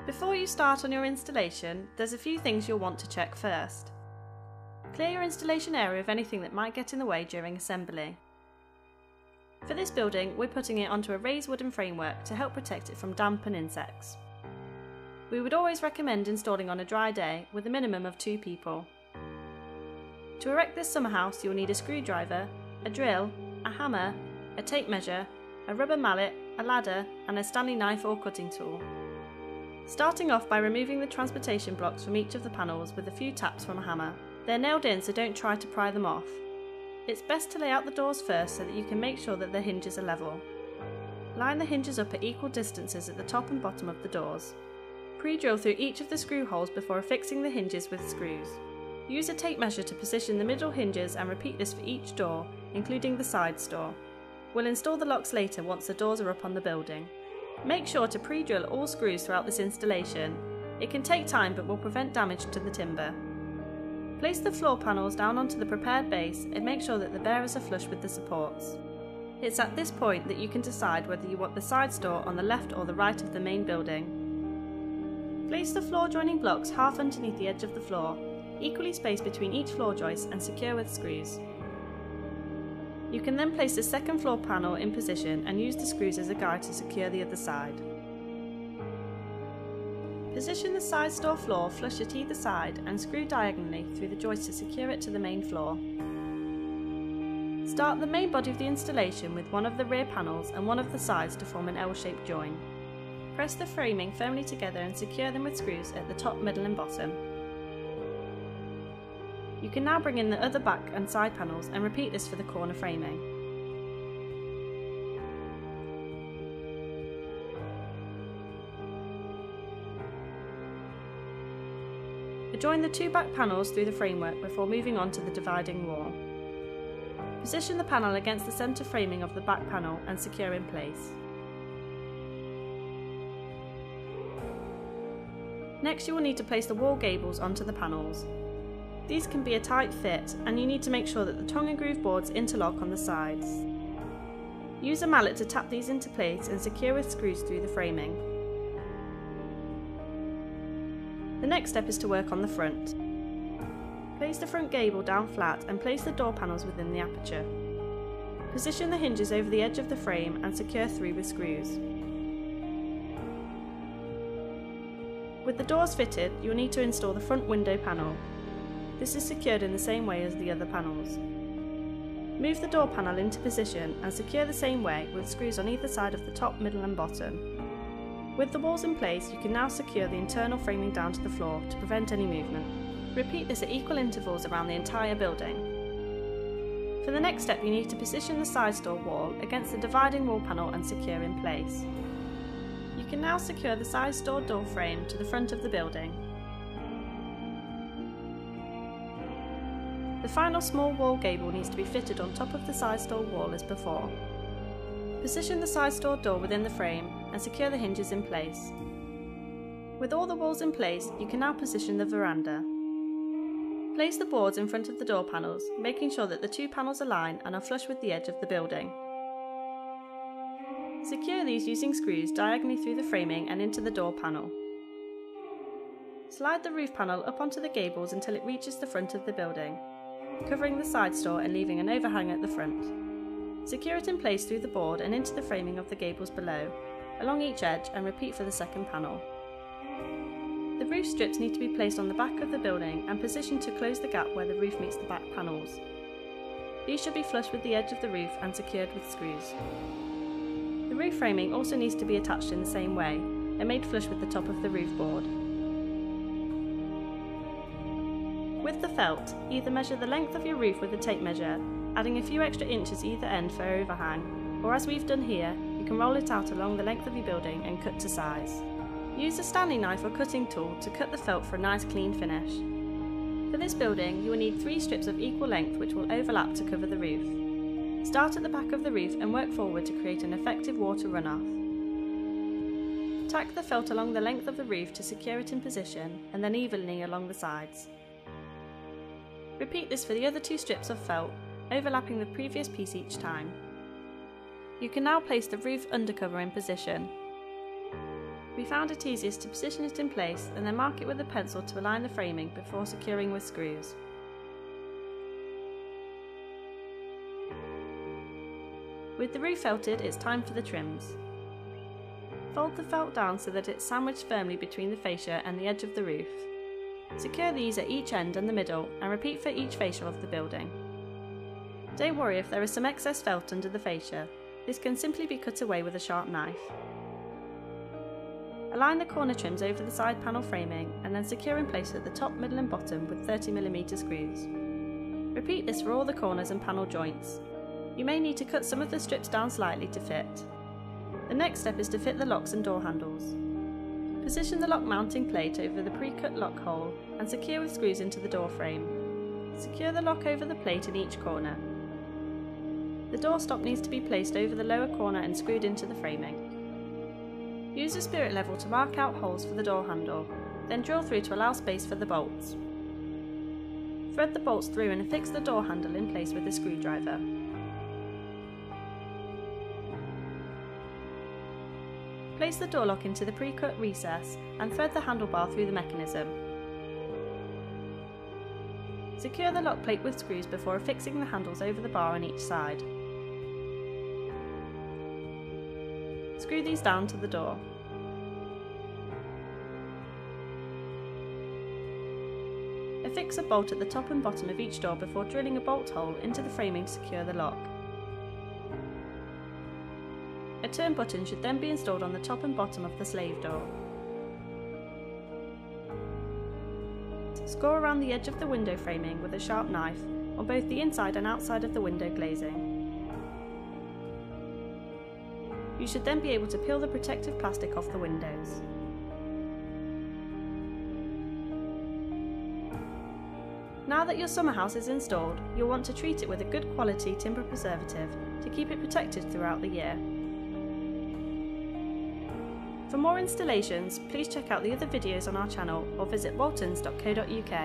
Before you start on your installation, there's a few things you'll want to check first. Clear your installation area of anything that might get in the way during assembly. For this building, we're putting it onto a raised wooden framework to help protect it from damp and insects. We would always recommend installing on a dry day with a minimum of 2 people. To erect this summer house, you'll need a screwdriver, a drill, a hammer, a tape measure, a rubber mallet, a ladder and a Stanley knife or cutting tool. Starting off by removing the transportation blocks from each of the panels with a few taps from a hammer. They're nailed in, so don't try to pry them off. It's best to lay out the doors first so that you can make sure that the hinges are level. Line the hinges up at equal distances at the top and bottom of the doors. Pre-drill through each of the screw holes before affixing the hinges with screws. Use a tape measure to position the middle hinges and repeat this for each door, including the sides door. We'll install the locks later once the doors are up on the building. Make sure to pre-drill all screws throughout this installation. It can take time but will prevent damage to the timber. Place the floor panels down onto the prepared base and make sure that the bearers are flush with the supports. It's at this point that you can decide whether you want the side door on the left or the right of the main building. Place the floor joining blocks half underneath the edge of the floor, equally spaced between each floor joist and secure with screws. You can then place the second floor panel in position and use the screws as a guide to secure the other side. Position the side door floor flush at either side and screw diagonally through the joist to secure it to the main floor. Start the main body of the installation with one of the rear panels and one of the sides to form an L-shaped join. Press the framing firmly together and secure them with screws at the top, middle and bottom. You can now bring in the other back and side panels and repeat this for the corner framing. Adjoin the 2 back panels through the framework before moving on to the dividing wall. Position the panel against the centre framing of the back panel and secure in place. Next you will need to place the wall gables onto the panels. These can be a tight fit and you need to make sure that the tongue and groove boards interlock on the sides. Use a mallet to tap these into place and secure with screws through the framing. The next step is to work on the front. Place the front gable down flat and place the door panels within the aperture. Position the hinges over the edge of the frame and secure through with screws. With the doors fitted, you will need to install the front window panel. This is secured in the same way as the other panels. Move the door panel into position and secure the same way with screws on either side of the top, middle and bottom. With the walls in place, you can now secure the internal framing down to the floor to prevent any movement. Repeat this at equal intervals around the entire building. For the next step, you need to position the side door wall against the dividing wall panel and secure in place. You can now secure the side door frame to the front of the building. The final small wall gable needs to be fitted on top of the side door wall as before. Position the side door within the frame and secure the hinges in place. With all the walls in place, you can now position the veranda. Place the boards in front of the door panels, making sure that the 2 panels align and are flush with the edge of the building. Secure these using screws diagonally through the framing and into the door panel. Slide the roof panel up onto the gables until it reaches the front of the building, covering the side door and leaving an overhang at the front. Secure it in place through the board and into the framing of the gables below, along each edge, and repeat for the second panel. The roof strips need to be placed on the back of the building and positioned to close the gap where the roof meets the back panels. These should be flush with the edge of the roof and secured with screws. The roof framing also needs to be attached in the same way and made flush with the top of the roof board. With the felt, either measure the length of your roof with a tape measure, adding a few extra inches either end for overhang, or as we've done here, you can roll it out along the length of your building and cut to size. Use a Stanley knife or cutting tool to cut the felt for a nice clean finish. For this building, you will need 3 strips of equal length which will overlap to cover the roof. Start at the back of the roof and work forward to create an effective water runoff. Tack the felt along the length of the roof to secure it in position and then evenly along the sides. Repeat this for the other 2 strips of felt, overlapping the previous piece each time. You can now place the roof undercover in position. We found it easiest to position it in place and then mark it with a pencil to align the framing before securing with screws. With the roof felted, it's time for the trims. Fold the felt down so that it's sandwiched firmly between the fascia and the edge of the roof. Secure these at each end and the middle and repeat for each fascia of the building. Don't worry if there is some excess felt under the fascia, this can simply be cut away with a sharp knife. Align the corner trims over the side panel framing and then secure in place at the top, middle and bottom with 30mm screws. Repeat this for all the corners and panel joints. You may need to cut some of the strips down slightly to fit. The next step is to fit the locks and door handles. Position the lock mounting plate over the pre-cut lock hole and secure with screws into the door frame. Secure the lock over the plate in each corner. The door stop needs to be placed over the lower corner and screwed into the framing. Use a spirit level to mark out holes for the door handle, then drill through to allow space for the bolts. Thread the bolts through and affix the door handle in place with a screwdriver. Place the door lock into the pre-cut recess and thread the handlebar through the mechanism. Secure the lock plate with screws before affixing the handles over the bar on each side. Screw these down to the door. Affix a bolt at the top and bottom of each door before drilling a bolt hole into the framing to secure the lock. A turn button should then be installed on the top and bottom of the slave door. Score around the edge of the window framing with a sharp knife on both the inside and outside of the window glazing. You should then be able to peel the protective plastic off the windows. Now that your summer house is installed, you'll want to treat it with a good quality timber preservative to keep it protected throughout the year. For more installations, please check out the other videos on our channel or visit waltons.co.uk.